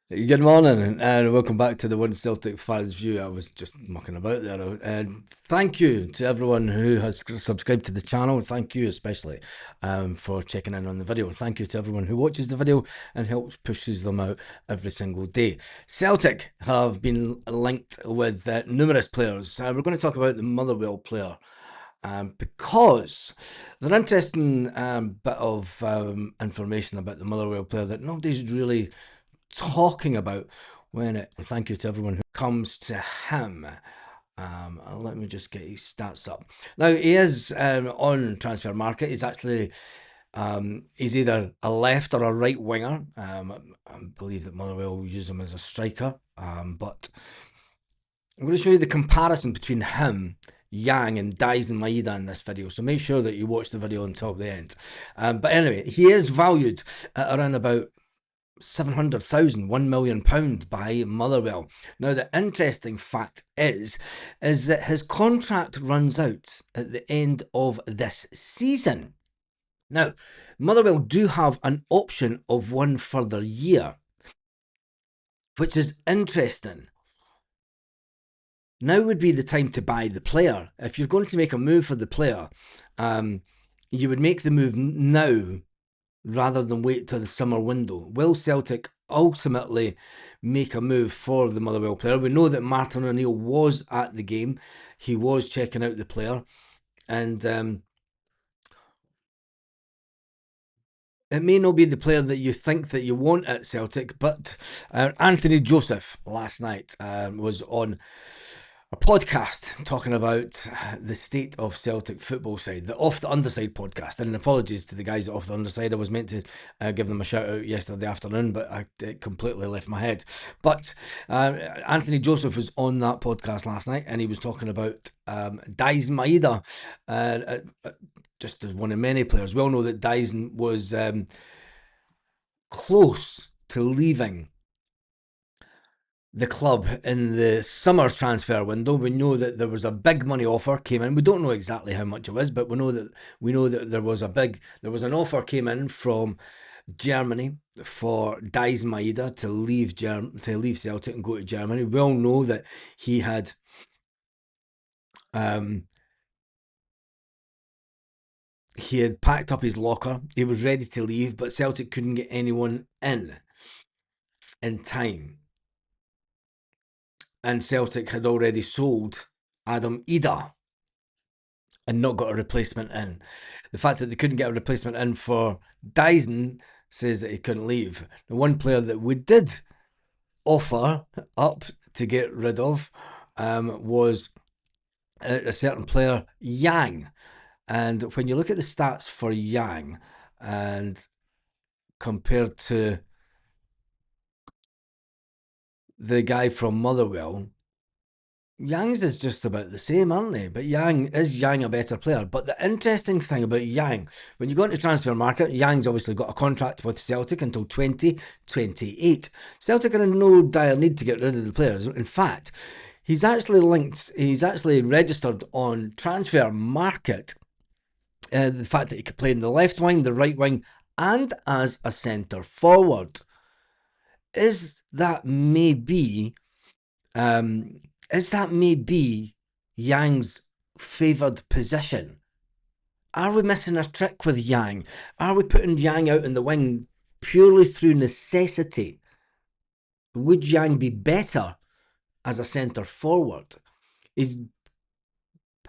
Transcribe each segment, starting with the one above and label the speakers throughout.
Speaker 1: Good morning and welcome back to the One Celtic Fans View. I was just mucking about there. And thank you to everyone who has subscribed to the channel. Thank you especially for checking in on the video. Thank you to everyone who watches the video and helps pushes them out every single day. Celtic have been linked with numerous players. We're going to talk about the Motherwell player. Because there's an interesting bit of information about the Motherwell player that nobody's really talking about thank you to everyone who comes to him. Let me just get his stats up. Now he is on transfer market. He's actually he's either a left or a right winger. I believe that Motherwell will use him as a striker. But I'm going to show you the comparison between him, Yang, and Daisen Maeda in this video. So make sure that you watch the video until the end. But anyway, he is valued at around about 700,000, £1 million by Motherwell. Now, the interesting fact is that his contract runs out at the end of this season. Now, Motherwell do have an option of one further year, which is interesting. Now would be the time to buy the player. If you're going to make a move for the player, you would make the move now rather than wait till the summer window. Will Celtic ultimately make a move for the Motherwell player? We know that Martin O'Neill was at the game. He was checking out the player. And it may not be the player that you think that you want at Celtic, but Anthony Joseph last night was on a podcast talking about the state of Celtic football side, the Off the Underside podcast. And apologies to the guys at Off the Underside. I was meant to give them a shout out yesterday afternoon, but it completely left my head. But Anthony Joseph was on that podcast last night, and he was talking about Daisen Maeda, just as one of many players. We all know that Daisen was close to leaving the club in the summer transfer window. We know that there was a big money offer came in. We don't know exactly how much it was, but we know that there was an offer came in from Germany for Daisen Maeda to leave Celtic and go to Germany. We all know that he had packed up his locker. He was ready to leave, but Celtic couldn't get anyone in time. And Celtic had already sold Adam Ida and not got a replacement in. The fact that they couldn't get a replacement in for Daisen says that he couldn't leave. The one player that we did offer up to get rid of was a certain player, Yang. And when you look at the stats for Yang and compared to the guy from Motherwell, Yang's is just about the same, aren't they? But Yang a better player? But the interesting thing about Yang, when you go into transfer market, Yang's obviously got a contract with Celtic until 2028. Celtic are in no dire need to get rid of the players. In fact, he's actually registered on transfer market. The fact that he could play in the left wing, the right wing, and as a centre forward. Is that maybe Yang's favoured position? Are we missing a trick with Yang? Are we putting Yang out in the wing purely through necessity? Would Yang be better as a centre forward? He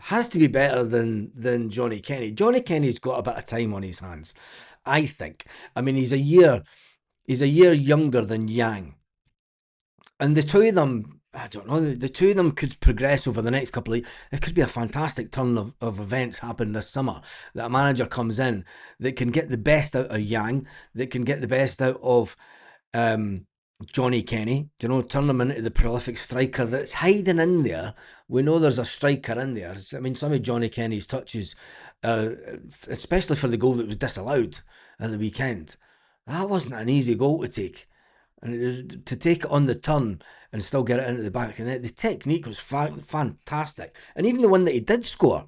Speaker 1: has to be better than Johnny Kenny. Johnny Kenny's got a bit of time on his hands, I think. I mean, he's a year younger than Yang. And the two of them, I don't know, the two of them could progress over the next couple of years. It could be a fantastic turn of events happen this summer. That a manager comes in that can get the best out of Yang, that can get the best out of Johnny Kenny, turn him into the prolific striker that's hiding in there. We know there's a striker in there. I mean, some of Johnny Kenny's touches, especially for the goal that was disallowed at the weekend, that wasn't an easy goal to take. And to take it on the turn and still get it into the back of the net, the technique was fantastic. And even the one that he did score,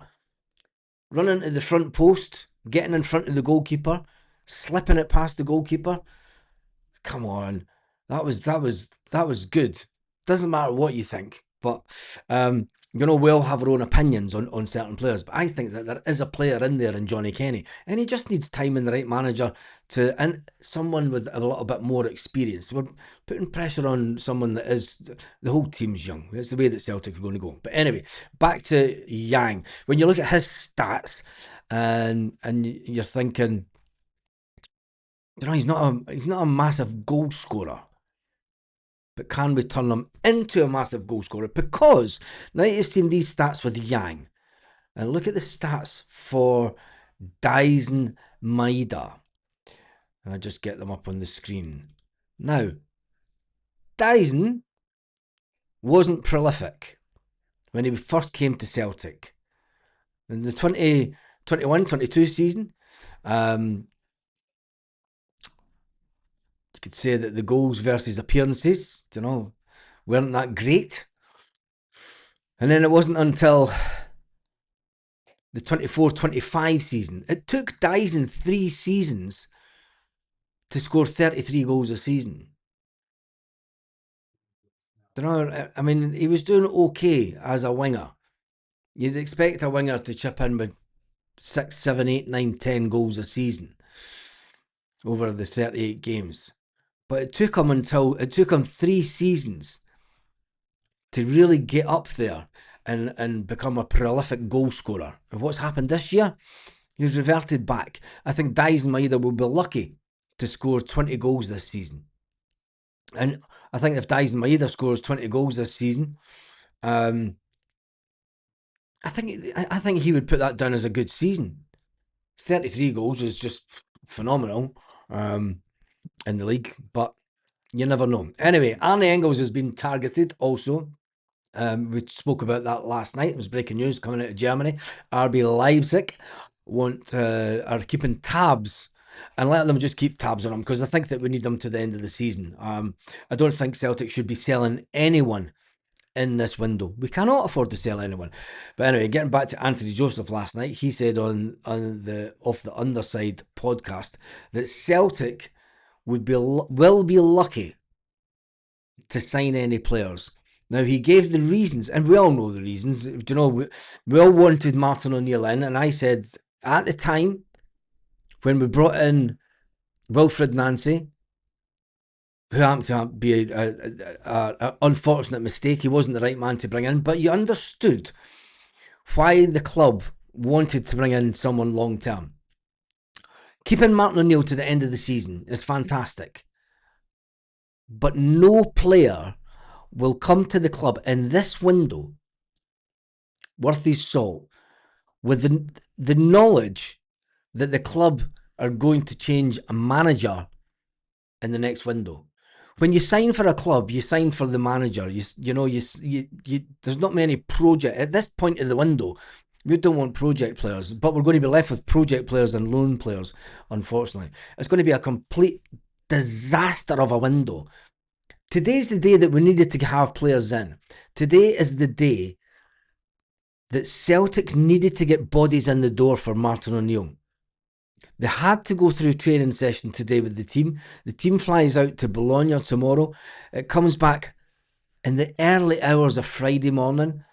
Speaker 1: running to the front post, getting in front of the goalkeeper, slipping it past the goalkeeper. Come on. That was good. Doesn't matter what you think, but we all have our own opinions on certain players. But I think that there is a player in there in Johnny Kenny, and he just needs time and the right manager and someone with a little bit more experience. We're putting pressure on someone that is, the whole team's young. That's the way that Celtic are going to go. But anyway, back to Yang. When you look at his stats, and you're thinking, he's not a massive goal scorer. But can we turn him into a massive goal scorer? Because now you've seen these stats with Yang, and look at the stats for Dyson Maeda. And I just get them up on the screen. Now, Dyson wasn't prolific when he first came to Celtic. In the 2021-22 season, you could say that the goals versus appearances, weren't that great. And then it wasn't until the 24-25 season. It took Dyson 3 seasons to score 33 goals a season. I mean, he was doing okay as a winger. You'd expect a winger to chip in with 6, 7, 8, 9, 10 goals a season over the 38 games. But it took him 3 seasons to really get up there and become a prolific goal scorer. And what's happened this year? He's reverted back. I think Dyson Maeda will be lucky to score 20 goals this season. And I think if Dyson Maeda scores 20 goals this season, I think he would put that down as a good season. 33 goals is just phenomenal in the league, but you never know. Anyway, Arne Engels has been targeted also. We spoke about that last night. It was breaking news coming out of Germany. RB Leipzig are keeping tabs, and let them just keep tabs on him, because I think that we need them to the end of the season. I don't think Celtic should be selling anyone in this window. We cannot afford to sell anyone. But anyway, getting back to Anthony Joseph last night, he said on the Off the Underside podcast that Celtic will be lucky to sign any players. Now, he gave the reasons, and we all know the reasons. We all wanted Martin O'Neill in, and I said at the time, when we brought in Wilfred Nancy, who happened to be an unfortunate mistake, he wasn't the right man to bring in, but you understood why the club wanted to bring in someone long term. Keeping Martin O'Neill to the end of the season is fantastic, but no player will come to the club in this window worth his salt with the knowledge that the club are going to change a manager in the next window. When you sign for a club, you sign for the manager. There's not many project at this point of the window. We don't want project players, but we're going to be left with project players and loan players, unfortunately. It's going to be a complete disaster of a window. Today's the day that we needed to have players in. Today is the day that Celtic needed to get bodies in the door for Martin O'Neill. They had to go through training session today with the team. The team flies out to Bologna tomorrow. It comes back in the early hours of Friday morning.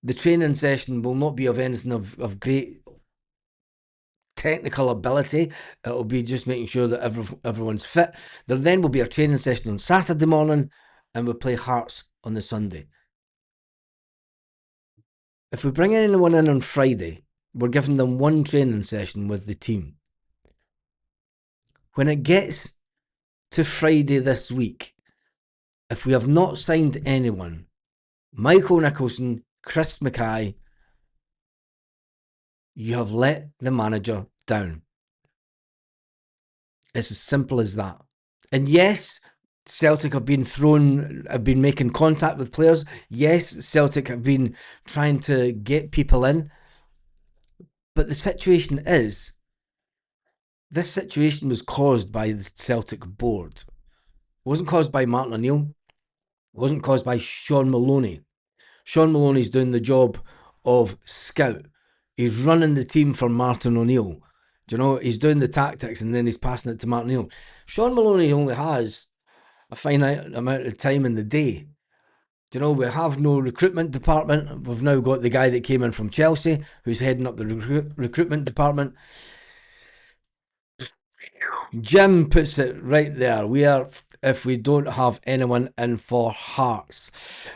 Speaker 1: The training session will not be of anything of great technical ability. It'll be just making sure that everyone's fit. There then will be a training session on Saturday morning, and we'll play Hearts on the Sunday. If we bring anyone in on Friday, we're giving them one training session with the team. When it gets to Friday this week, if we have not signed anyone, Michael Nicholson, Chris Mackay, you have let the manager down. It's as simple as that. And yes, Celtic have been making contact with players. Yes, Celtic have been trying to get people in. But the situation is, this situation was caused by the Celtic board. It wasn't caused by Martin O'Neill. It wasn't caused by Sean Maloney. Sean Maloney's doing the job of scout. He's running the team for Martin O'Neill. He's doing the tactics and then he's passing it to Martin O'Neill. Sean Maloney only has a finite amount of time in the day. Do you know, we have no recruitment department. We've now got the guy that came in from Chelsea who's heading up the recruitment department. Jim puts it right there. We are, if we don't have anyone in for Hearts.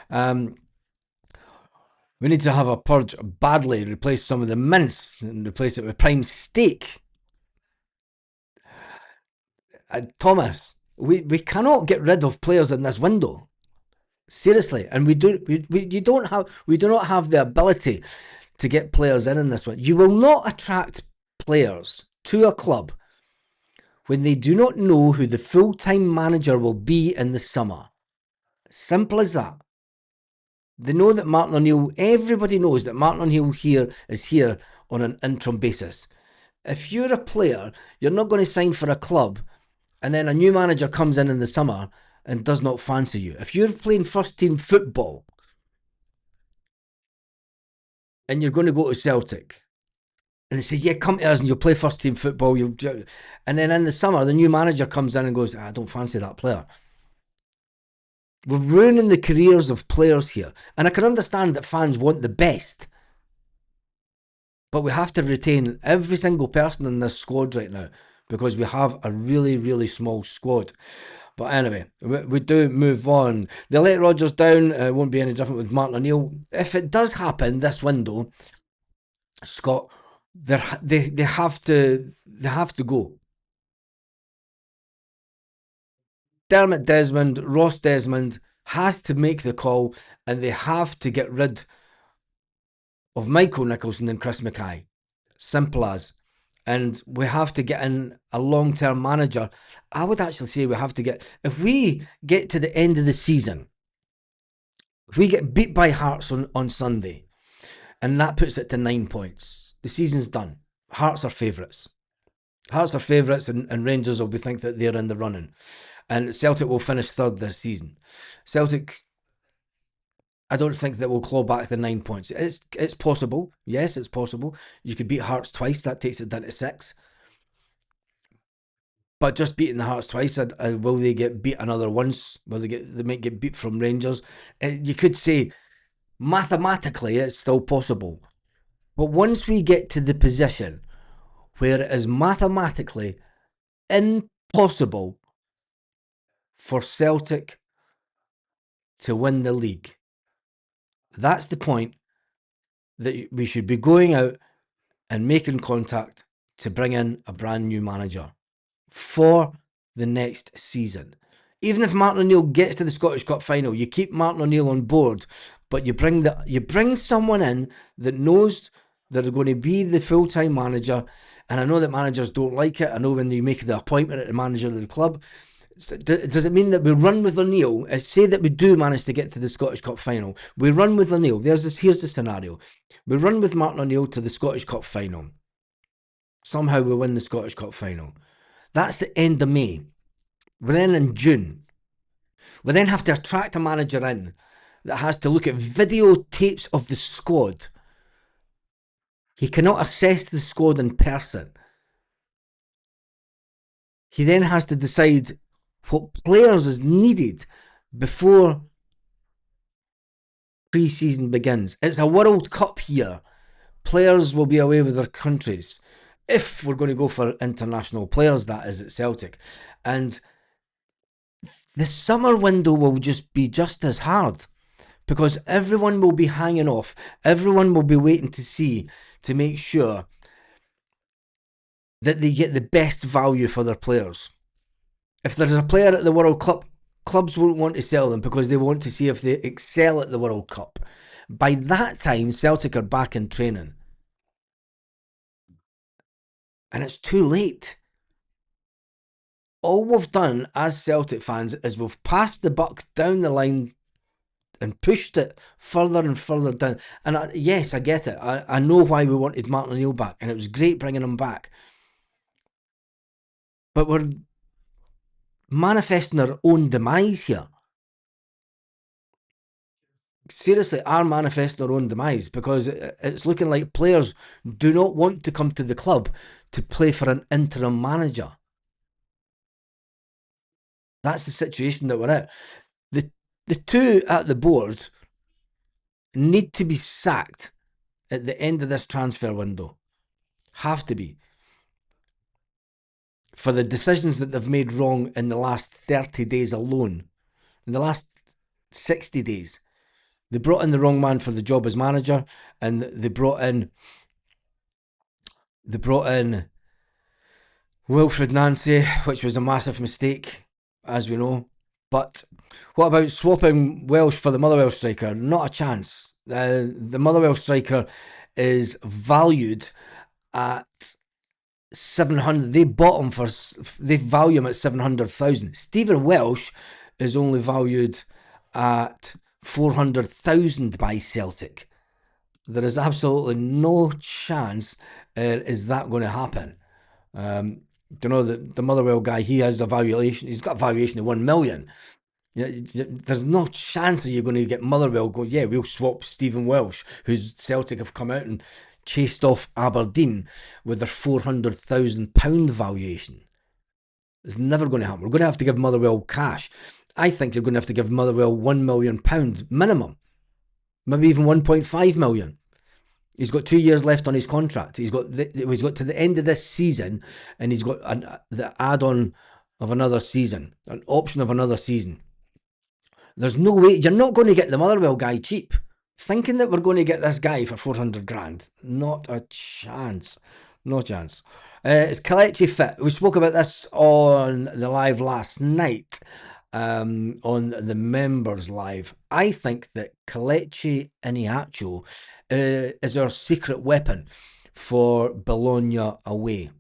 Speaker 1: We need to have a purge badly, replace some of the mince and replace it with prime steak. Thomas, we cannot get rid of players in this window. Seriously, and we do not have the ability to get players in this one. You will not attract players to a club when they do not know who the full-time manager will be in the summer. Simple as that. They know that Martin O'Neill, everybody knows that Martin O'Neill is here on an interim basis. If you're a player, you're not going to sign for a club and then a new manager comes in the summer and does not fancy you. If you're playing first team football and you're going to go to Celtic and they say, yeah, come to us and you'll play first team football, and then in the summer, the new manager comes in and goes, I don't fancy that player. We're ruining the careers of players here. And I can understand that fans want the best. But we have to retain every single person in this squad right now because we have a really, really small squad. But anyway, we do move on. They let Rodgers down. It won't be any different with Martin O'Neill. If it does happen this window, Scott, they have to go. Dermot Desmond, Ross Desmond has to make the call, and they have to get rid of Michael Nicholson and Chris Mackay. Simple as. And we have to get in a long-term manager. I would actually say we have to get, if we get to the end of the season, if we get beat by Hearts on Sunday, and that puts it to 9 points, the season's done. Hearts are favourites. Hearts are favourites, and Rangers will think that they're in the running. And Celtic will finish third this season. Celtic, I don't think that we'll claw back the 9 points. It's possible. Yes, it's possible. You could beat Hearts twice. That takes it down to 6. But just beating the Hearts twice, will they get beat another once? They might get beat from Rangers. You could say mathematically it's still possible. But once we get to the position where it is mathematically impossible for Celtic to win the league, that's the point that we should be going out and making contact to bring in a brand new manager for the next season. Even if Martin O'Neill gets to the Scottish Cup final, you keep Martin O'Neill on board, but you bring someone in that knows that they're going to be the full-time manager. And I know that managers don't like it. I know when you make the appointment at the manager of the club. Does it mean that we run with O'Neill? Say that we do manage to get to the Scottish Cup final. We run with O'Neill. Here's the scenario. We run with Martin O'Neill to the Scottish Cup final. Somehow we win the Scottish Cup final. That's the end of May. We're then in June. We then have to attract a manager in that has to look at videotapes of the squad. He cannot assess the squad in person. He then has to decide what players is needed before pre-season begins. It's a World Cup here. Players will be away with their countries. If we're going to go for international players, that is at Celtic. And the summer window will be just as hard because everyone will be hanging off. Everyone will be waiting to make sure that they get the best value for their players. If there's a player at the World Cup, clubs won't want to sell them because they want to see if they excel at the World Cup. By that time, Celtic are back in training. And it's too late. All we've done as Celtic fans is we've passed the buck down the line and pushed it further and further down. And yes, I get it. I know why we wanted Martin O'Neill back, and it was great bringing him back. But we're manifesting our own demise here. Seriously, are manifesting our own demise because it's looking like players do not want to come to the club to play for an interim manager. That's the situation that we're at. The two at the board need to be sacked at the end of this transfer window. Have to be. For the decisions that they've made wrong in the last 30 days alone. In the last 60 days. They brought in the wrong man for the job as manager, and they brought in Wilfred Nancy, which was a massive mistake, as we know. But what about swapping Welsh for the Motherwell striker? Not a chance. The Motherwell striker is valued at 700. They bought him for. They value him at 700,000. Stephen Welsh is only valued at 400,000 by Celtic. There is absolutely no chance is that going to happen. You know, the Motherwell guy, he has a valuation. He's got a valuation of 1 million. Yeah, there's no chance that you're going to get Motherwell go, yeah, we'll swap Stephen Welsh, who's Celtic have come out and chased off Aberdeen with their £400,000 valuation. It's never going to happen. We're going to have to give Motherwell cash. I think you're going to have to give Motherwell £1 million minimum, maybe even 1.5 million. He's got 2 years left on his contract. He's got to the end of this season, and he's got the add-on of another season, an option of another season. There's no way you're not going to get the Motherwell guy cheap. Thinking that we're going to get this guy for 400 grand, not a chance. No chance. Is Kelechi fit? We spoke about this on the live last night, on the members live. I think that Kelechi Iheanacho is our secret weapon for Bologna away.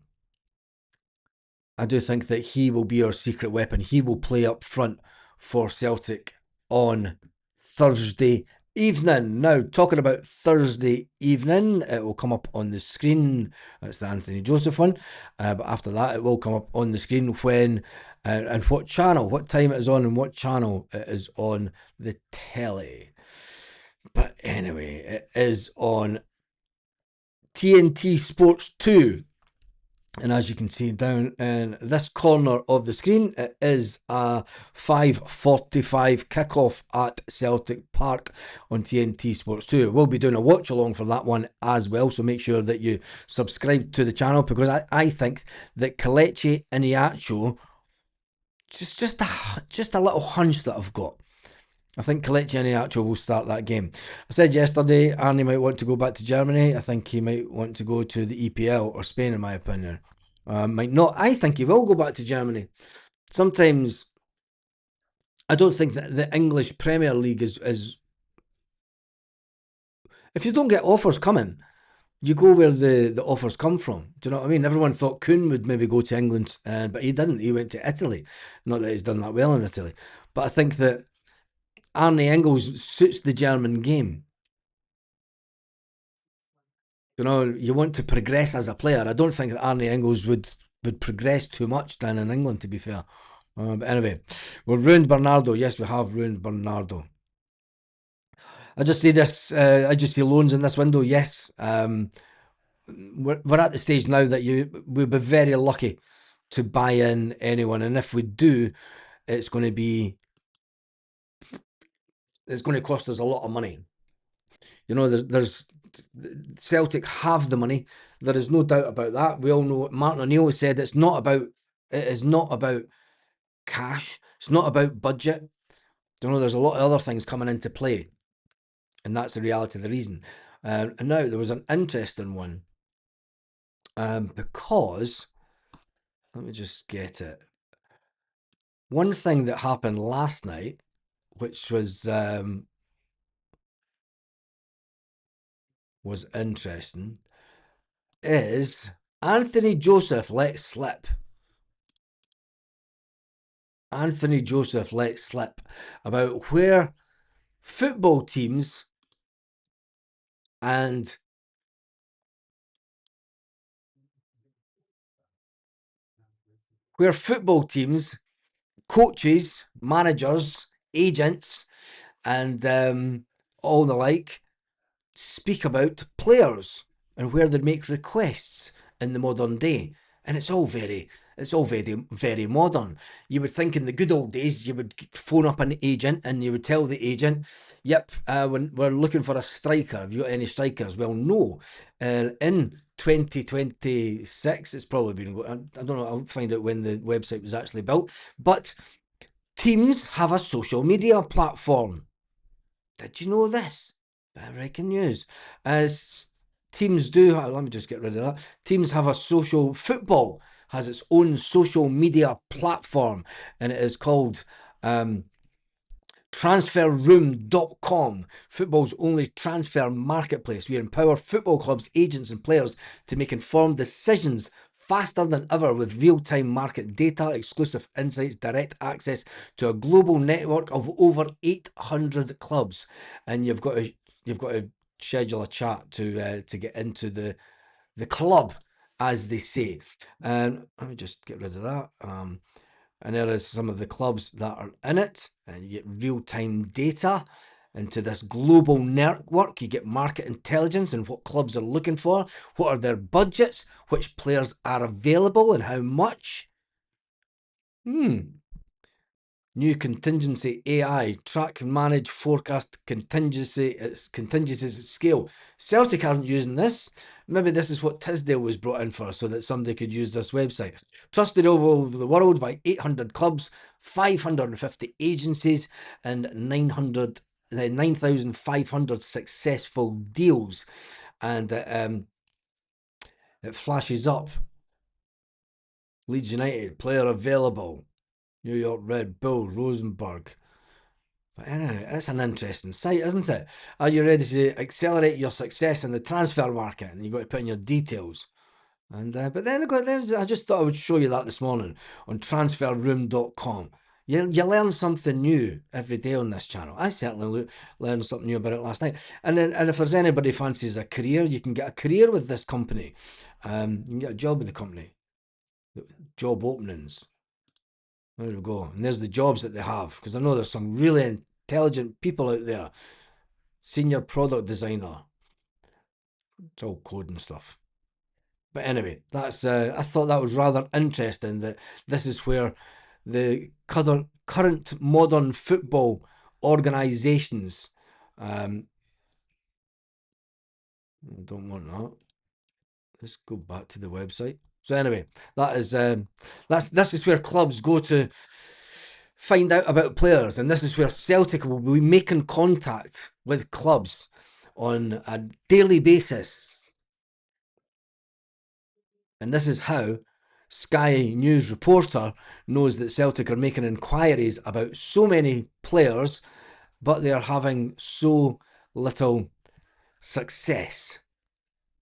Speaker 1: I do think that he will be our secret weapon. He will play up front for Celtic on Thursday evening. Now, talking about Thursday evening, it will come up on the screen. That's the Anthony Joseph one. But after that, it will come up on the screen when and what channel, what time it is on, and what channel it is on the telly. But anyway, it is on TNT Sports 2. And as you can see down in this corner of the screen, it is a 5:45 kickoff at Celtic Park on TNT Sports 2. We'll be doing a watch along for that one as well, so make sure that you subscribe to the channel, because I think that Kelechi Iheanacho, just a little hunch that I've got. I think Kelechi Iheanacho will start that game. I said yesterday Arnie might want to go back to Germany. I think he might want to go to the EPL or Spain, in my opinion. Might not. I think he will go back to Germany. Sometimes I don't think that the English Premier League is. If you don't get offers coming, you go where the offers come from. Do you know what I mean? Everyone thought Kuhn would maybe go to England, but he didn't. He went to Italy. Not that he's done that well in Italy, but I think that Arne Engels suits the German game. You know, you want to progress as a player. I don't think that Arne Engels would progress too much down in England, to be fair. But anyway, we've ruined Bernardo. Yes, we have ruined Bernardo. I just see this. I just see loans in this window. Yes, we're at the stage now that we'll be very lucky to buy in anyone, and if we do, it's going to cost us a lot of money. You know, there's Celtic have the money. There is no doubt about that. We all know what Martin O'Neill has said. It is not about cash. It's not about budget. You know, there's a lot of other things coming into play, and that's the reality of the reason. And now there was an interesting one, because let me just get it. One thing that happened last night, which was interesting, is Anthony Joseph let slip. Anthony Joseph let slip about where football teams and coaches, managers, agents, and all the like speak about players and where they make requests in the modern day. And it's all very, It's all very, very modern. You would think in the good old days, you would phone up an agent and you would tell the agent, yep, when we're looking for a striker. Have you got any strikers? Well, no. In 2026, it's probably been, I don't know, I'll find out when the website was actually built, but teams have a social media platform. Did you know this? Breaking news. As teams do, let me just get rid of that. Teams have a social, football has its own social media platform, and it is called transferroom.com, football's only transfer marketplace. We empower football clubs, agents, and players to make informed decisions faster than ever with real-time market data, exclusive insights, direct access to a global network of over 800 clubs. And you've got to schedule a chat to get into the club, as they say. And let me just get rid of that. And there is some of the clubs that are in it, and you get real-time data into this global network. You get market intelligence and what clubs are looking for, what are their budgets, which players are available and how much. New contingency AI, track and manage forecast contingencies at scale. Celtic aren't using this. Maybe this is what Tisdale was brought in for, so that somebody could use this website. Trusted all over the world by 800 clubs, 550 agencies, and 9,500 successful deals. And it flashes up. Leeds United, player available. New York Red Bull, Rosenborg. But anyway, it's an interesting site, isn't it? Are you ready to accelerate your success in the transfer market? And you've got to put in your details. And but then I just thought I would show you that this morning on transferroom.com. You learn something new every day on this channel. I certainly learned something new about it last night. And if there's anybody fancies a career, you can get a career with this company. You can get a job with the company. Job openings. There we go. And there's the jobs that they have, because I know there's some really intelligent people out there. Senior product designer. It's all code and stuff. But anyway, that's I thought that was rather interesting that this is where the current modern football organisations. I don't want that. Let's go back to the website. So anyway, that is this is where clubs go to find out about players, and this is where Celtic will be making contact with clubs on a daily basis. And this is how Sky News reporter knows that Celtic are making inquiries about so many players, but they are having so little success.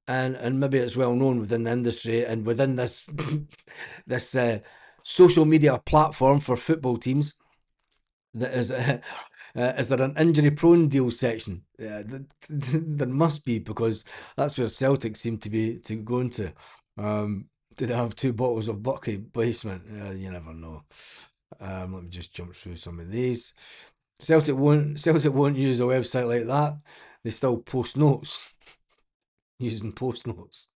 Speaker 1: And maybe it's well known within the industry and within this this social media platform for football teams that is there an injury prone deal section? There must be, because that's where Celtic seem to be going to. Do they have 2 bottles of Bucky basement? You never know. Let me just jump through some of these. Celtic won't use a website like that. They still post notes using post notes.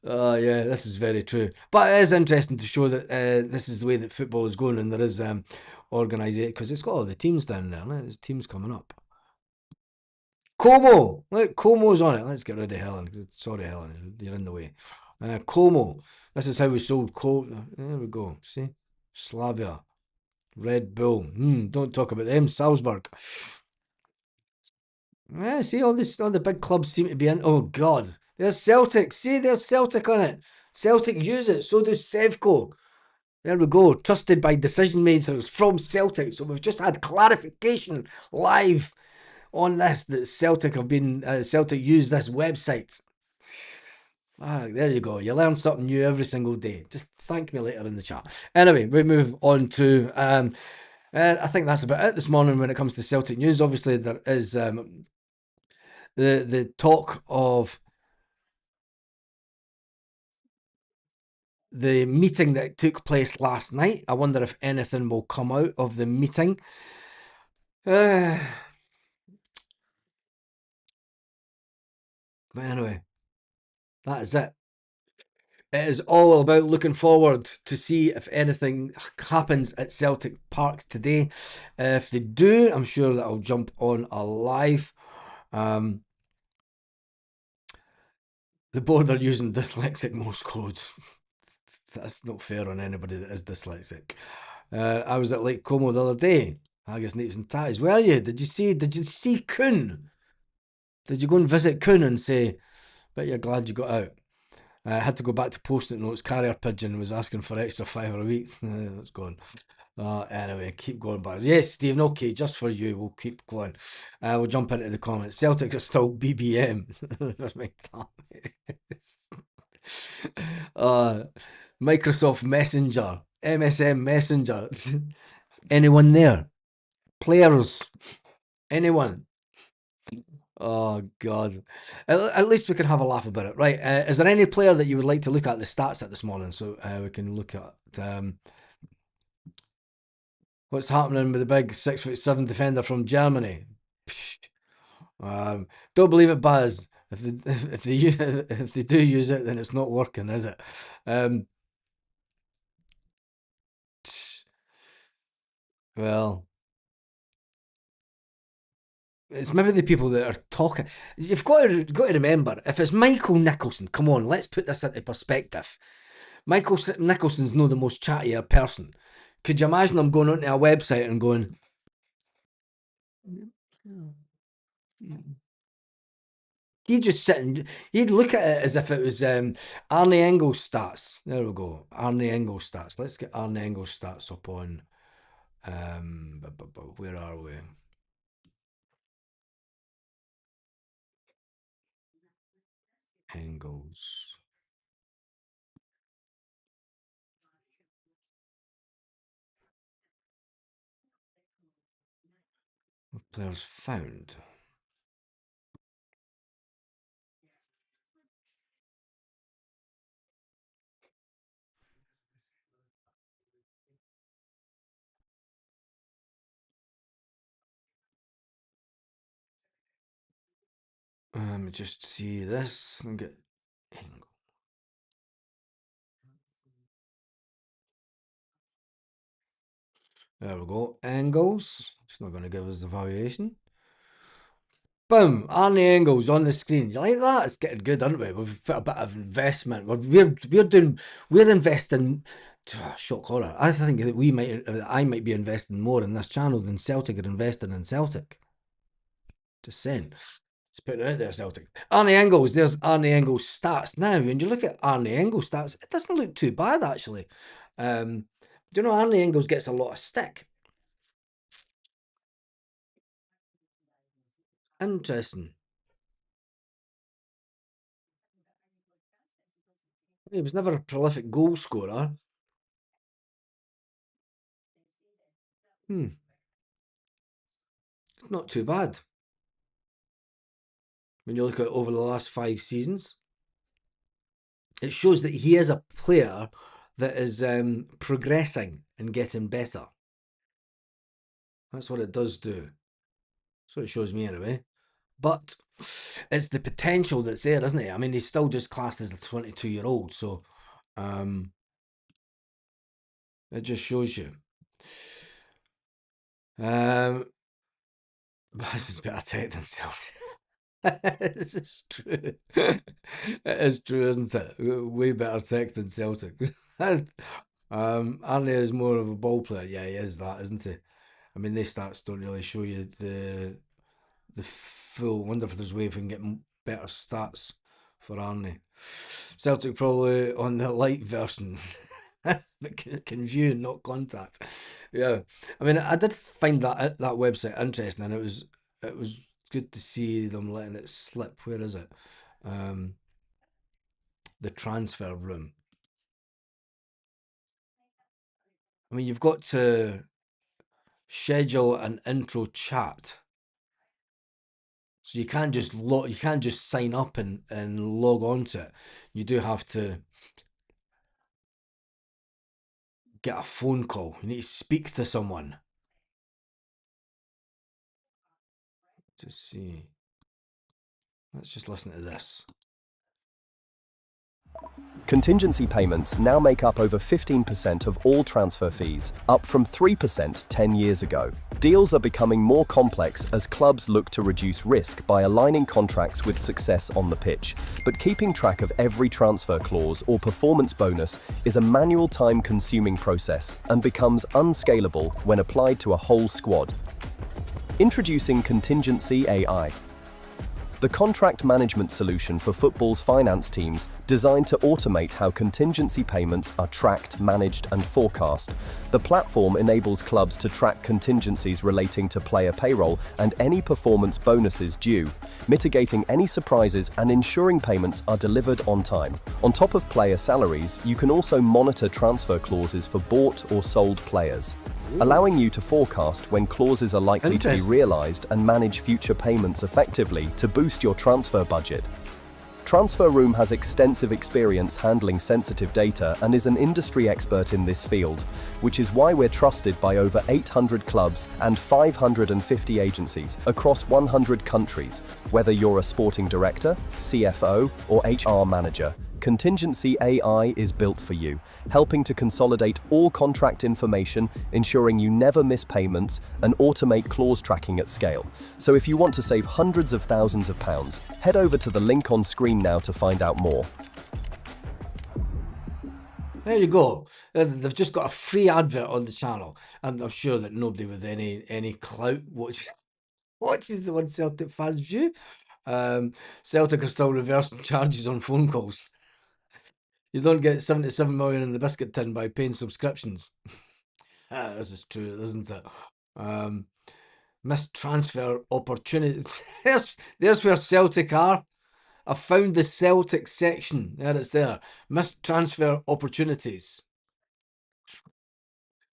Speaker 1: Yeah, this is very true. But it is interesting to show that this is the way that football is going, and there is organisation, because it's got all the teams down there. There's teams coming up. Como! Look, Como's on it. Let's get rid of Helen. Sorry, Helen, you're in the way. Como. This is how we sold Como. There we go. See? Slavia. Red Bull. Don't talk about them. Salzburg. Yeah, see, all the big clubs seem to be in. Oh, God. There's Celtic. See, there's Celtic on it. Celtic use it. So does Sevco. There we go. Trusted by decision makers from Celtic. So we've just had clarification live on this that Celtic use this website. There you go. You learn something new every single day. Just thank me later in the chat. Anyway, we move on to I think that's about it this morning when it comes to Celtic news. Obviously, there is the talk of the meeting that took place last night. I wonder if anything will come out of the meeting. But anyway, that is it. It is all about looking forward to see if anything happens at Celtic Park today. If they do, I'm sure that I'll jump on a live. The board are using dyslexic Morse code. That's not fair on anybody that is dyslexic. I was at Lake Como the other day. Haggis, Napes and Tatties. Where are you? Did you see Kuhn? Did you go and visit Kuhn and say, bet you're glad you got out? I had to go back to post-it notes. Carrier pigeon was asking for extra £5 a week. It's gone. Anyway, keep going back. Yes, Stephen. Okay, just for you, we'll keep going. We'll jump into the comments. Celtic are still BBM. uh, Microsoft Messenger, MSM Messenger. Anyone there? Players? Anyone? Oh God! At least we can have a laugh about it, right? Is there any player that you would like to look at the stats at this morning, so we can look at what's happening with the big 6'7" defender from Germany? Don't believe it, Baz. If they do use it, then it's not working, is it? Well, it's maybe the people that are talking. You've got to remember, if it's Michael Nicholson, come on, let's put this into perspective. Michael Nicholson's not the most chattier person. Could you imagine him going onto a website and going, he'd just sit and he'd look at it as if it was Arnie Engels stats. There we go. Arnie Engels stats. Let's get Arnie Engels stats up on. Where are we? Engels. Players found. Just see this and get Engels. There we go. Engels. It's not going to give us the valuation. Boom, Arnie Engels on the screen. You like that? It's getting good, aren't we? We've put a bit of investment. We're investing. Shock horror. I think that I might be investing more in this channel than Celtic are investing in Celtic. Just saying. Let's put it out there, Celtic. Arnie Engels. There's Arnie Engels stats. Now, when you look at Arnie Engels stats, it doesn't look too bad actually. Do you know Arnie Engels gets a lot of stick? Interesting. He was never a prolific goal scorer. Not too bad when you look at over the last 5 seasons. It shows that he is a player that is progressing and getting better. That's what it does do. That's what it shows me anyway. But it's the potential that's there, isn't it? I mean, he's still just classed as a 22-year-old, so it just shows you. This is better tech than Celtic. This is true. It is true, isn't it? Way better tech than Celtic. Arnie is more of a ball player. Yeah, he is that, isn't he? I mean, they stats don't really show you the full. Wonder if there's a way we can get better stats for Arnie. Celtic probably on the light version, but can view, not contact. Yeah, I mean, I did find that website interesting, and it was good to see them letting it slip. Where is it? The transfer room. I mean, you've got to schedule an intro chat. So you can't just sign up and log on to it. You do have to get a phone call. You need to speak to someone. To see. Let's just listen to this.
Speaker 2: Contingency payments now make up over 15% of all transfer fees, up from 3% 10 years ago. Deals are becoming more complex as clubs look to reduce risk by aligning contracts with success on the pitch. But keeping track of every transfer clause or performance bonus is a manual, time-consuming process and becomes unscalable when applied to a whole squad. Introducing Contingency AI, the contract management solution for football's finance teams, designed to automate how contingency payments are tracked, managed, and forecast. The platform enables clubs to track contingencies relating to player payroll and any performance bonuses due, mitigating any surprises and ensuring payments are delivered on time. On top of player salaries, you can also monitor transfer clauses for bought or sold players, allowing you to forecast when clauses are likely to be realized and manage future payments effectively to boost your transfer budget. Transfer Room has extensive experience handling sensitive data and is an industry expert in this field, which is why we're trusted by over 800 clubs and 550 agencies across 100 countries. Whether you're a sporting director, CFO, or HR manager, Contingency AI is built for you, helping to consolidate all contract information, ensuring you never miss payments, and automate clause tracking at scale. So if you want to save hundreds of thousands of pounds, head over to the link on screen now to find out more.
Speaker 1: There you go. They've just got a free advert on the channel, and I'm sure that nobody with any clout watches the One Celtic Fans View. Celtic are still reversing charges on phone calls. You don't get 77 million in the biscuit tin by paying subscriptions. This is true, isn't it? Missed transfer opportunities. There's where Celtic are. I found the Celtic section. There it's there. Missed transfer opportunities.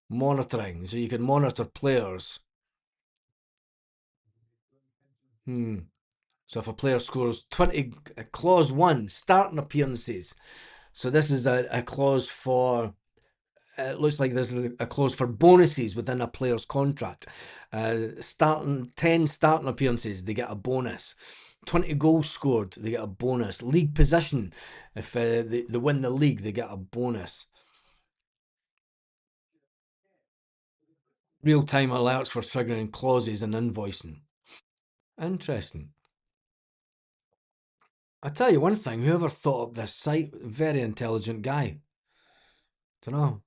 Speaker 1: Monitoring. So you can monitor players. So if a player scores 20, clause 1, starting appearances. So this is a clause for, it looks like there's a clause for bonuses within a player's contract. 10 starting appearances, they get a bonus. 20 goals scored, they get a bonus. League position, if they win the league, they get a bonus. Real-time alerts for triggering clauses and invoicing. Interesting. I tell you one thing, whoever thought up this site, very intelligent guy. Don't know.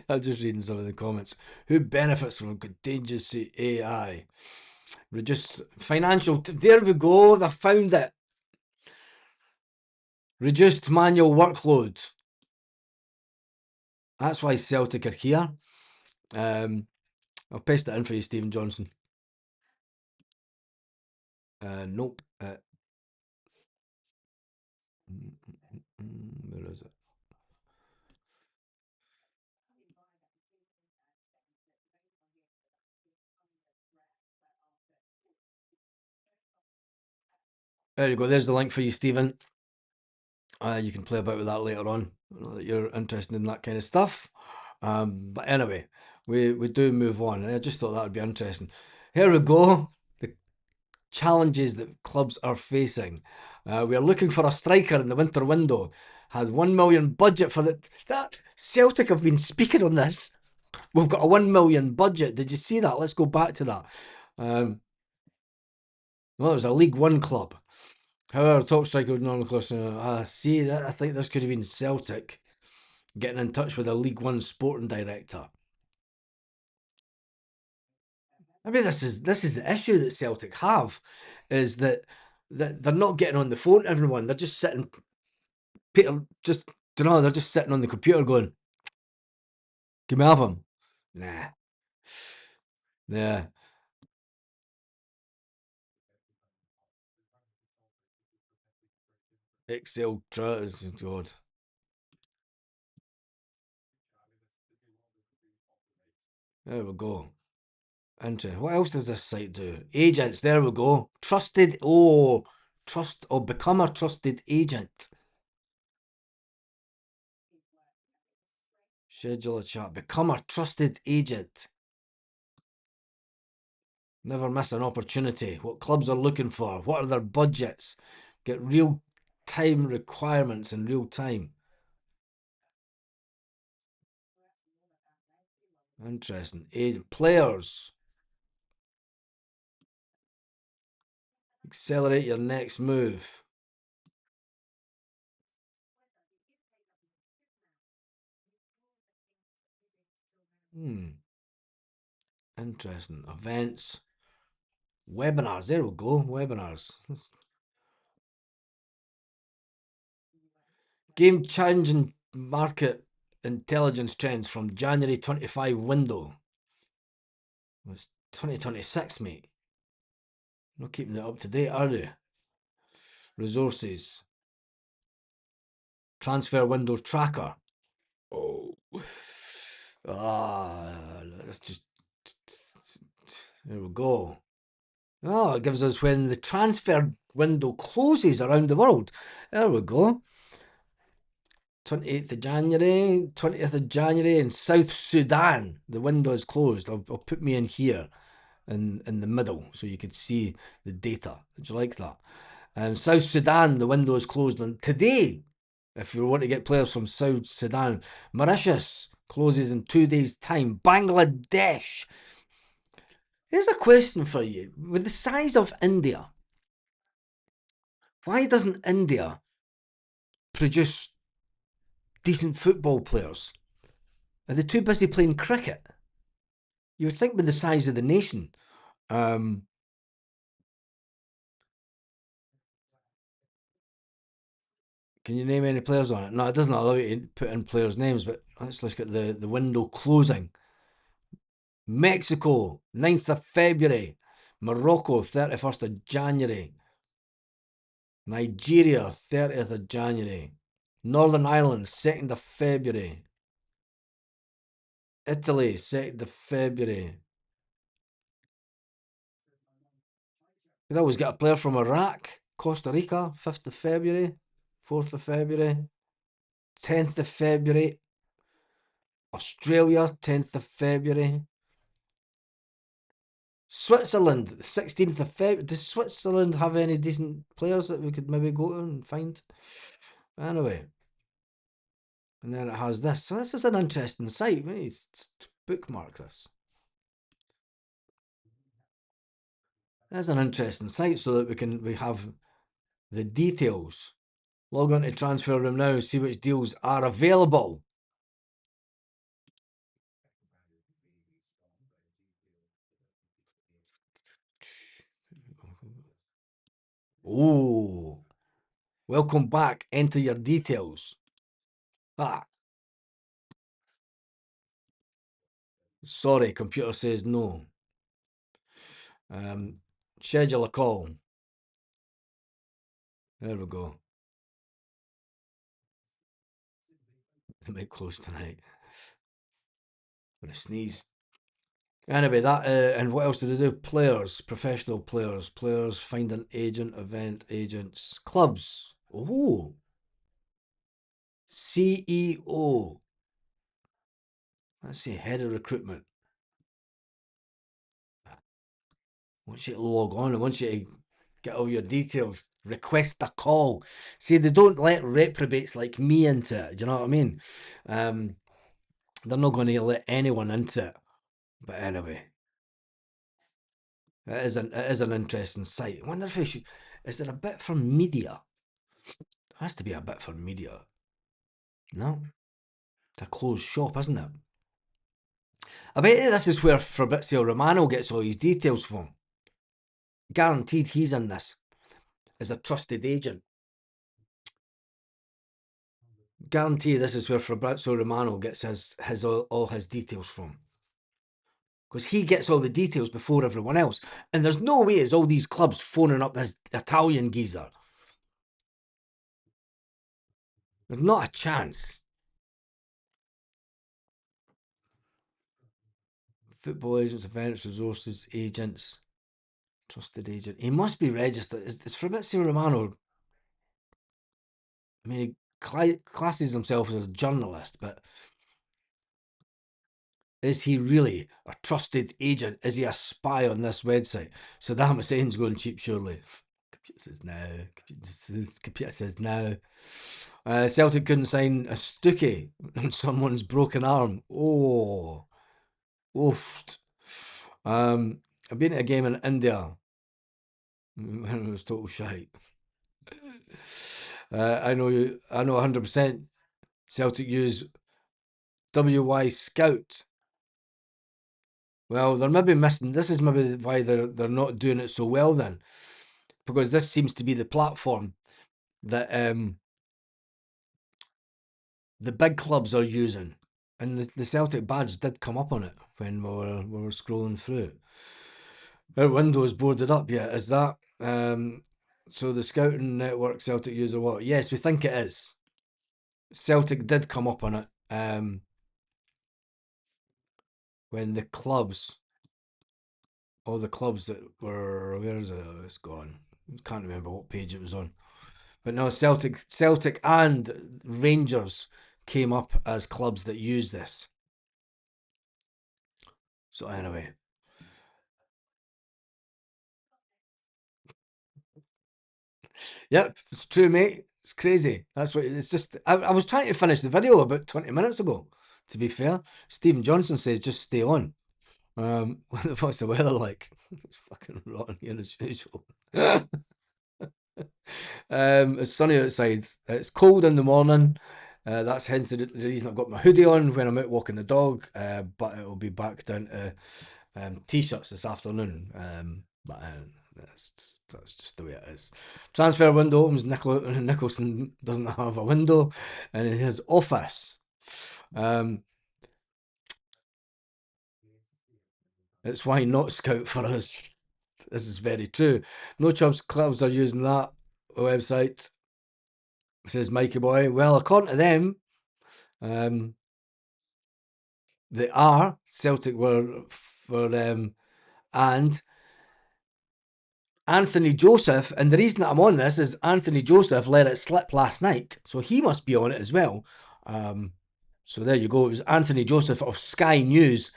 Speaker 1: I'm just reading some of the comments. Who benefits from contingency AI? Reduce financial. There we go. I found it. Reduced manual workload. That's why Celtic are here. I'll paste it in for you, Stephen Johnson. Nope. Where is it? There you go. There's the link for you, Stephen. You can play about with that later on. I know that you're interested in that kind of stuff. But anyway, we do move on. I just thought that would be interesting. Here we go. The challenges that clubs are facing. We are looking for a striker in the winter window. Had 1 million budget for that. Celtic have been speaking on this. We've got a 1 million budget. Did you see that? Let's go back to that. Well, it was a League One club. However, top striker would normally cost. See that. I think this could have been Celtic getting in touch with a League One sporting director. I mean, this is the issue that Celtic have, is that they're not getting on the phone to everyone. They're just sitting. Peter, just don't know. They're just sitting on the computer going, "Can we have him?" Nah. Yeah. Excel God. There we go. Interesting. What else does this site do? Agents. There we go. Trusted. Trust or become a trusted agent. Schedule a chat. Become a trusted agent. Never miss an opportunity. What clubs are looking for? What are their budgets? Get real time requirements in real time. Interesting. Players. Accelerate your next move. Interesting. Events. Webinars. There we go. Webinars. Game changing market intelligence trends from January 25 window. It's 2026, mate. Not keeping it up to date, are they? Resources. Transfer window tracker. Oh. Let's just. There we go. Oh, it gives us when the transfer window closes around the world. There we go. 28th of January, 20th of January in South Sudan. The window is closed. I'll put me in here in the middle so you could see the data. Would you like that? South Sudan, the window is closed on today. If you want to get players from South Sudan, Mauritius closes in 2 days' time. Bangladesh. Here's a question for you. With the size of India, why doesn't India produce decent football players? Are they too busy playing cricket? You would think with the size of the nation. Can you name any players on it? No, it doesn't allow you to put in players' names, but let's look at the window closing. Mexico, 9th of February. Morocco, 31st of January. Nigeria, 30th of January. Northern Ireland, 2nd of February. Italy, 2nd of February. You'd always get a player from Iraq. Costa Rica, 5th of February. 4th of February. 10th of February. Australia, 10th of February. Switzerland, 16th of February. Does Switzerland have any decent players that we could maybe go to and find? Anyway. And then it has this. So this is an interesting site. We need to bookmark this. That's an interesting site so that we have the details. Log on to Transfer Room now, see which deals are available. Oh, welcome back. Enter your details. Sorry, computer says no. Schedule a call. There we go. It might close tonight. I'm gonna sneeze. Anyway, that and what else did they do? Players, professional players, find an agent, event agents, clubs. Oh, CEO. Let's see, head of recruitment. Once you log on and once you get all your details, request a call. See, they don't let reprobates like me into it. Do you know what I mean? They're not going to let anyone into it. But anyway, it is an interesting site. I wonder if it should. Is there a bit for media? Has to be a bit for media. No, it's a closed shop, isn't it? I bet you this is where Fabrizio Romano gets all his details from. Guaranteed he's in this as a trusted agent. Guarantee this is where Fabrizio Romano gets all his details from. Because he gets all the details before everyone else. And there's no way it's all these clubs phoning up this Italian geezer. There's not a chance. Football agents, events, resources, agents, trusted agent. He must be registered. Is Fabrizio Romano? I mean, he classes himself as a journalist, but Is he really a trusted agent? Is he a spy on this website? Saddam Hussein's going cheap, surely. Computer says no. Computer says no. Celtic couldn't sign a Stuckey on someone's broken arm. Oh, oofed. I've been at a game in India when it was total shite. I know 100% Celtic use WY Scout. Well, they're maybe missing. This is maybe why they're not doing it so well then, because this seems to be the platform that the big clubs are using, and the Celtic badge did come up on it when we were scrolling through. Our window's boarded up yet? Is that so? The scouting network Celtic use or what? Yes, we think it is. Celtic did come up on it when the clubs, all the clubs that were, where is it? Oh, it's gone. Can't remember what page it was on. But no, Celtic and Rangers came up as clubs that use this. So anyway. Yep, it's true, mate. It's crazy. That's what it's just. I was trying to finish the video about 20 minutes ago, to be fair. Stephen Johnson says just stay on. What the fuck's the weather like? It's fucking rotten here as usual. It's sunny outside. It's cold in the morning. That's hence the reason I've got my hoodie on when I'm out walking the dog. But it'll be back down to t-shirts this afternoon. But that's just the way it is. Transfer window opens. Nicholson doesn't have a window, and in his office, it's why not scout for us. This is very true. No Chubs clubs are using that website, says Mikey Boy. Well, according to them, they are. Celtic were and Anthony Joseph, and the reason that I'm on this is Anthony Joseph let it slip last night, so he must be on it as well. So there you go. It was Anthony Joseph of Sky News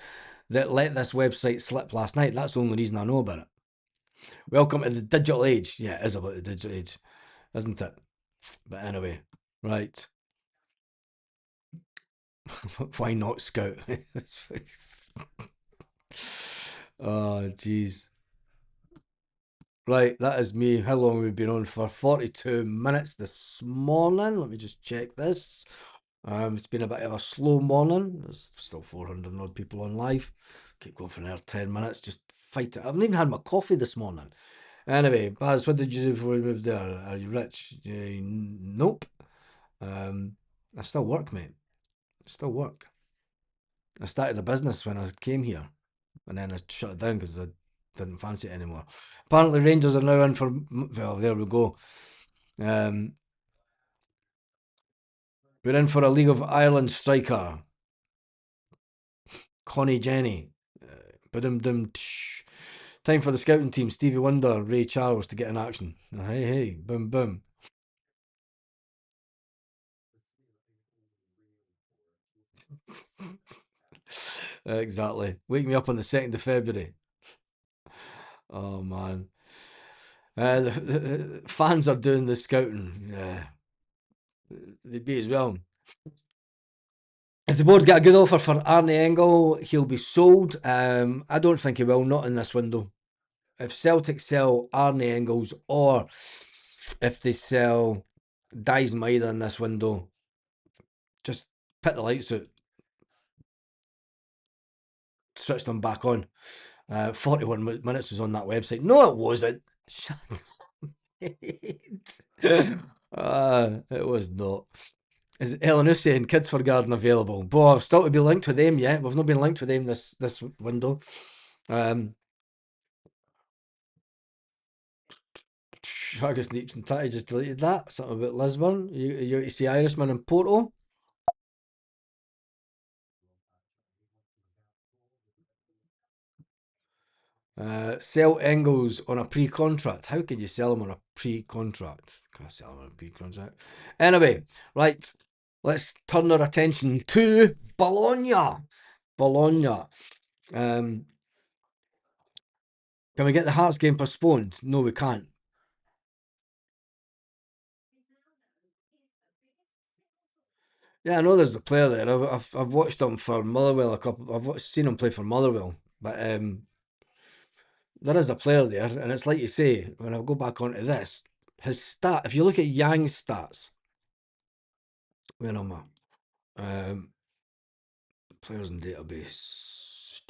Speaker 1: that let this website slip last night. That's the only reason I know about it. Welcome to the digital age. Yeah, it is about the digital age, isn't it? But anyway, right. Why not Scout? Oh, jeez. Right, that is me. How long have we been on for? 42 minutes this morning. Let me just check this. It's been a bit of a slow morning. There's still 400 odd people on live. Keep going for another 10 minutes. Just fight it. I haven't even had my coffee this morning. Anyway, Baz, what did you do before you moved there? Are you rich? Nope. I still work, mate. I still work. I started a business when I came here, and then I shut it down because I didn't fancy it anymore. Apparently, Rangers are now in for. Well, there we go. We're in for a League of Ireland striker, Connie Jenny. Time for the scouting team, Stevie Wonder, Ray Charles to get in action. Hey, hey, boom, boom. Exactly. Wake me up on the 2nd of February. Oh, man. The fans are doing the scouting. Yeah. They'd be as well. If the board get a good offer for Arnie Engel, he'll be sold. I don't think he will, not in this window. If Celtic sell Arnie Engels or if they sell Dies Maida in this window, just put the lights out. Switch them back on. 41 minutes was on that website. No, it wasn't. Shut up. It was not. Is Ellen saying Kids for Garden available? Boy, I've still to be linked with them yet. We've not been linked with them this window. Fergus Neeps and Tatty just deleted that. Something about Lisbon. You see Irishman in Porto? Sell Engels on a pre-contract. How can you sell him on a pre-contract? Can I sell him on a pre-contract? Anyway, right. Let's turn our attention to Bologna. Bologna. Can we get the Hearts game postponed? No, we can't. Yeah, I know there's a player there. I've watched him for Motherwell a couple. Seen him play for Motherwell, but there is a player there, and it's like you say. When I go back onto this, his stat. If you look at Yang's stats, where am I? Players in database.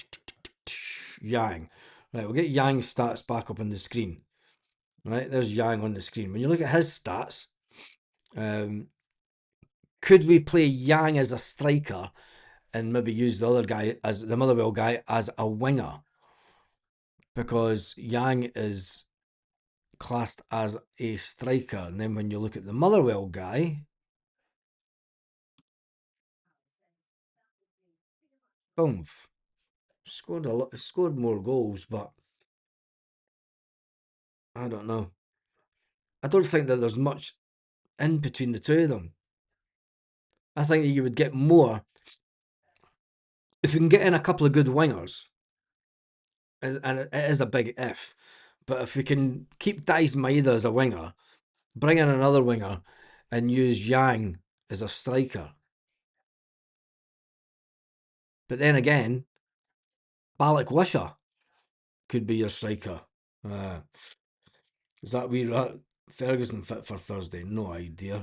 Speaker 1: Yang. Right, we'll get Yang's stats back up on the screen. Right, there's Yang on the screen. When you look at his stats, could we play Yang as a striker and maybe use the other guy as the Motherwell guy as a winger? Because Yang is classed as a striker. And then when you look at the Motherwell guy, boom, scored more goals, but I don't know. I don't think that there's much in between the two of them. I think that you would get more if you can get in a couple of good wingers, and it is a big if. But if we can keep Dice Maeda as a winger, bring in another winger, and use Yang as a striker. But then again, Balak Wisha could be your striker. Is that we Ferguson fit for Thursday? No idea.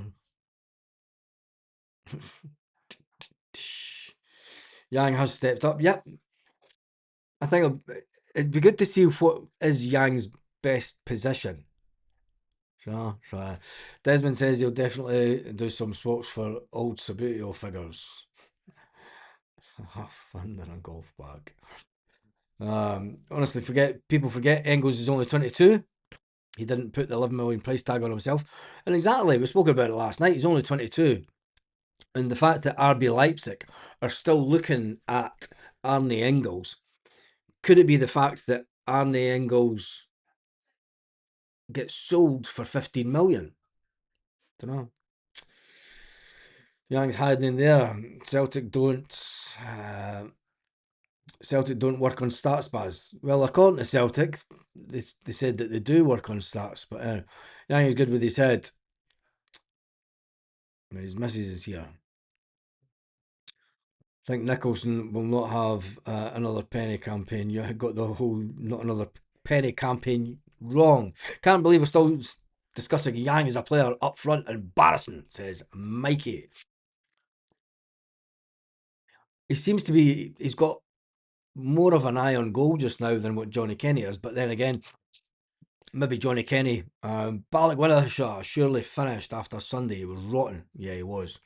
Speaker 1: Yang has stepped up. Yep. I think it'd be good to see what is Yang's best position. So, Desmond says he'll definitely do some swaps for old Sabutio figures. Have fun in a golf bag. Honestly, people forget Engels is only 22. He didn't put the 11 million price tag on himself. And exactly, we spoke about it last night. He's only 22. And the fact that RB Leipzig are still looking at Arne Engels, could it be the fact that Arne Engels gets sold for 15 million? Don't know. Young's hiding in there. Celtic don't work on stats, Baz. Well, according to Celtic, they said that they do work on stats, but Young is good with his head. His missus is here. I think Nicholson will not have another penny campaign. You got the whole not another penny campaign wrong. Can't believe we're still discussing Yang as a player up front. Embarrassing, says Mikey. He seems to be, he's got more of an eye on goal just now than what Johnny Kenny is. But then again, maybe Johnny Kenny, Balak Wisha surely finished after Sunday. He was rotten. Yeah, he was.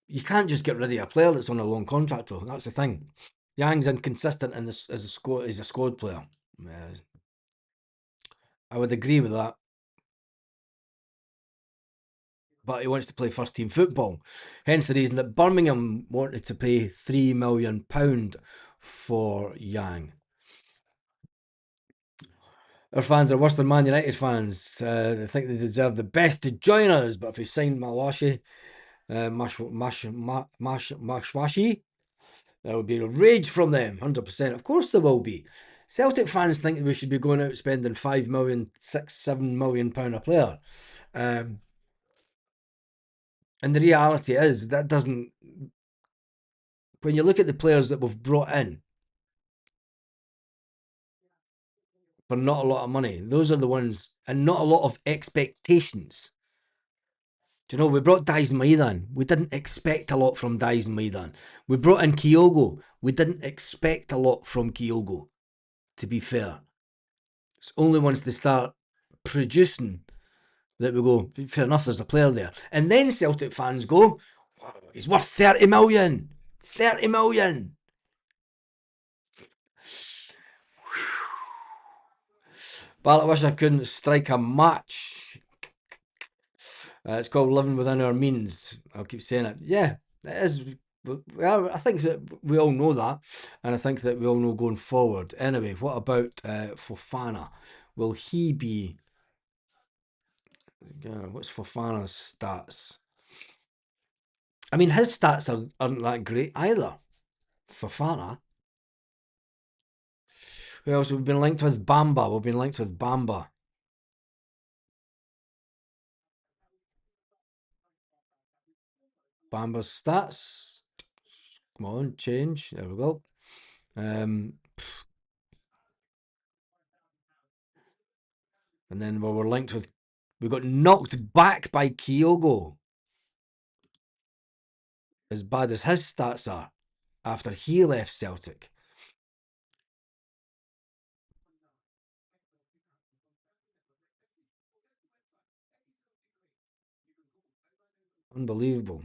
Speaker 1: You can't just get rid of a player that's on a long contract, though. That's the thing. Yang's inconsistent in this as a squad. He's a squad player. I would agree with that. But he wants to play first team football. Hence the reason that Birmingham wanted to pay £3 million for Yang. Our fans are worse than Man United fans. They think they deserve the best to join us, but if we sign Mashwashi, there will be a rage from them, 100%. Of course there will be. Celtic fans think we should be going out spending £5 million, £6, £7 million a player. And the reality is that doesn't. When you look at the players that we've brought in for not a lot of money, those are the ones, and not a lot of expectations. Do you know, we brought Dice Maeda in. We didn't expect a lot from Dice Maeda. We brought in Kyogo. We didn't expect a lot from Kyogo, to be fair. It's only once they start producing that we go, fair enough, there's a player there. And then Celtic fans go, wow, he's worth 30 million. 30 million. But I wish I couldn't strike a match. It's called living within our means. I'll keep saying it. Yeah, it is. Well, I think that we all know that, and I think that we all know going forward. Anyway, what about Fofana? Will he be? What's Fofana's stats? I mean, his stats aren't that great either. Fofana. Who else? We've been linked with Bamba. We've been linked with Bamba. Bamba's stats. Come on, change. There we go. And then we were linked with. We got knocked back by Kyogo. As bad as his stats are after he left Celtic. Unbelievable.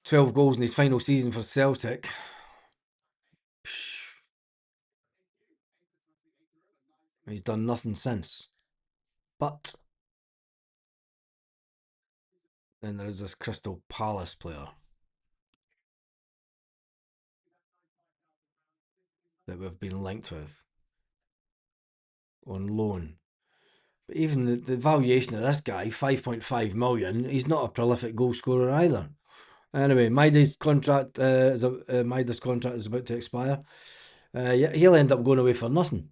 Speaker 1: 12 goals in his final season for Celtic. He's done nothing since. But then there is this Crystal Palace player that we've been linked with on loan. But even the valuation of this guy, 5.5 million, he's not a prolific goal scorer either. Anyway, Maida's contract is about to expire. Yeah, he'll end up going away for nothing.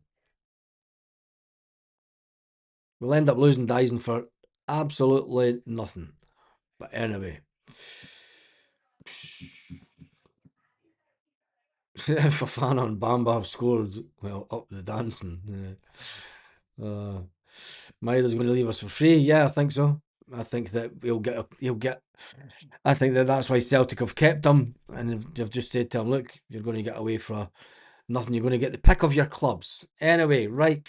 Speaker 1: We'll end up losing Dyson for absolutely nothing. But anyway. Fofana and Bamba have scored, well, up the dancing. Maida's going to leave us for free. Yeah, I think so. I think that I think that that's why Celtic have kept him, and they've just said to him, look, you're going to get away for nothing. You're going to get the pick of your clubs. Anyway, right.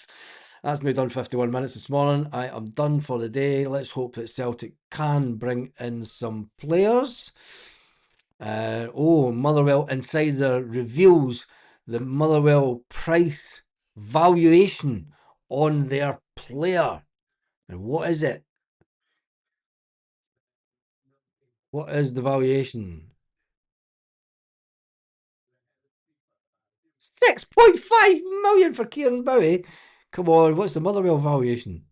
Speaker 1: That's me done 51 minutes this morning. I am done for the day. Let's hope that Celtic can bring in some players. Motherwell Insider reveals the Motherwell price valuation on their player. And what is it? What is the valuation? 6.5 million for Kieran Bowie. Come on, what's the Motherwell valuation?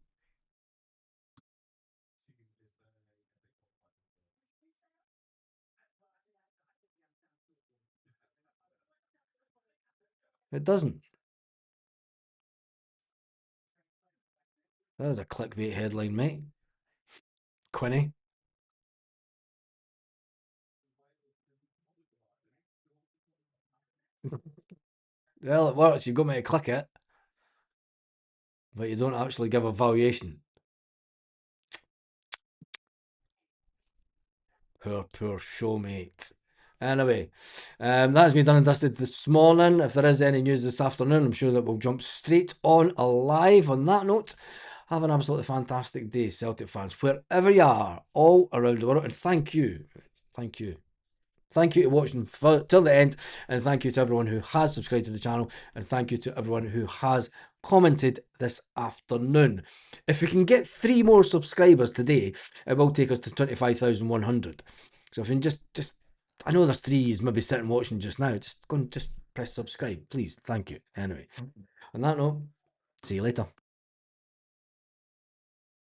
Speaker 1: It doesn't. That is a clickbait headline, mate. Quinny. Well, it works. You got me to click it, but you don't actually give a valuation. Poor showmate. Anyway, that's me done and dusted this morning. If there is any news this afternoon, I'm sure that we'll jump straight on live. On that note, have an absolutely fantastic day, Celtic fans, wherever you are, all around the world. And thank you. Thank you to watching till the end, and thank you to everyone who has subscribed to the channel, and thank you to everyone who has commented this afternoon. If we can get 3 more subscribers today, it will take us to 25,100. So if you can just, I know there's 3s maybe sitting watching just now, just go and just press subscribe, please. Thank you. Anyway, on that note, see you later.